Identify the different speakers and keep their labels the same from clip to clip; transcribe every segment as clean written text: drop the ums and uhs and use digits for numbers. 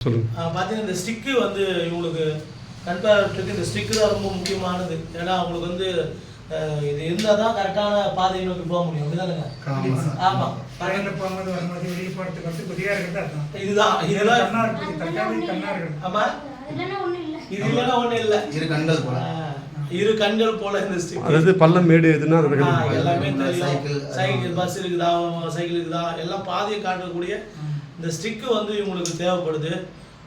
Speaker 1: பார்த்தீங்கன்னா இந்த ஸ்டிக்கு வந்து இவங்களுக்கு கண்பார்வைக்கு இந்த ஸ்டிக்கு தான் ரொம்ப முக்கியமானது. ஏன்னா அவங்களுக்கு வந்து இது இருந்தால் தான் கரெக்டான பாதையை நோக்கி போக முடியும். அப்படிதானுங்க? ஆமாம்.
Speaker 2: போகும்போது வரும்போது வெளியே போகிறதுக்கு வந்து குதியாக இருக்கிறது
Speaker 1: இதுதான் இதெல்லாம் ஆமாம். இது இல்லைன்னா ஒன்றும் இல்லை. இரு கண்கள் போல இந்த ஸ்டிக்.
Speaker 3: அதாவது பள்ளம் மேடு எதுனா
Speaker 1: எல்லாமே தெரியும். சைக்கிள் பஸ் இருக்குதா, சைக்கிள் இருக்குதா, எல்லாம் பாதையை காட்டக்கூடிய இந்த ஸ்டிக்கு வந்து இவங்களுக்கு தேவைப்படுது.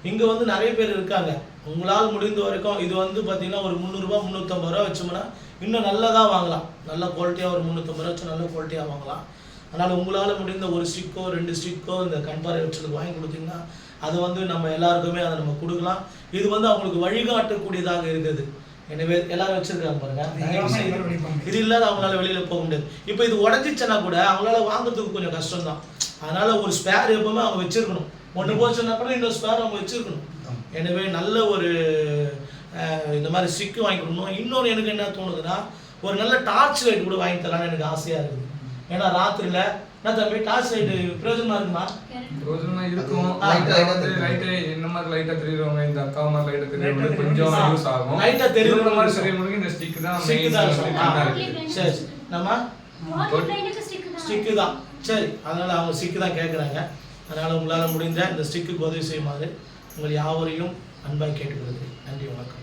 Speaker 1: இங்கே வந்து நிறைய பேர் இருக்காங்க. உங்களால் முடிந்த வரைக்கும் இது வந்து பார்த்தீங்கன்னா ஒரு 300 ரூபா 350 ரூபா வச்சோம்னா இன்னும் நல்லதாக வாங்கலாம். நல்ல குவாலிட்டியாக ஒரு 350 ரூபா வச்சு நல்ல குவாலிட்டியாக வாங்கலாம். அதனால் உங்களால் முடிந்த ஒரு ஸ்டிக்கோ 2 ஸ்டிக்கோ இந்த கண்பார்வையற்றவர்களுக்கு வாங்கி கொடுத்தீங்கன்னா அது வந்து நம்ம எல்லாருக்குமே அதை நம்ம கொடுக்கலாம். இது வந்து அவங்களுக்கு வழிகாட்டக்கூடியதாக இருக்குது. எனவே எல்லாரும் வச்சிருக்காங்க பாருங்க. இது இல்லாத அவங்களால வெளியில் போக முடியாது. இப்போ இது உடஞ்சிச்சுன்னா கூட அவங்களால வாங்குறதுக்கு கொஞ்சம் கஷ்டம் தான். அதனால ஒரு ஸ்பேர் எப்பவுமே அவங்க வச்சிருக்கணும். ஒன்று போச்சுன்னா கூட இன்னொரு ஸ்பேர் அவங்க வச்சிருக்கணும். எனவே நல்ல ஒரு இந்த மாதிரி ஸ்டிக்கு வாங்கி கொடுக்கணும். இன்னொன்று எனக்கு என்ன தோணுதுன்னா ஒரு நல்ல டார்ச் லைட் கூட வாங்கி தரலான்னு எனக்கு ஆசையாக இருக்குது. ஏன்னா ராத்திரியில் என்ன தம்பி டார்ச் லைட்டு பிரயோஜனமா இருக்குமா?
Speaker 4: பிரயோஜனமா இருக்கும். லைட்டு என்ன மாதிரி லைட்டா தெரியுறவங்க இந்த அக்கா மாதிரி லைட்டா தெரியுறவங்க கொஞ்சம் யூஸ் ஆகும். லைட்டா தெரியுற மாதிரி தெரியறவங்களுக்கு இந்த ஸ்டிக் தான்
Speaker 1: சரி நம்ம ஸ்டிக்கு தான். சரி, அதனால் அவங்க ஸ்டிக்கு தான் கேட்குறாங்க. அதனால் உங்களால் முடிந்த இந்த ஸ்டிக்கு உதவி செய்யுமாறு உங்கள் யாவரையும் அன்பாக கேட்டுக்கிறது. நன்றி, வணக்கம்.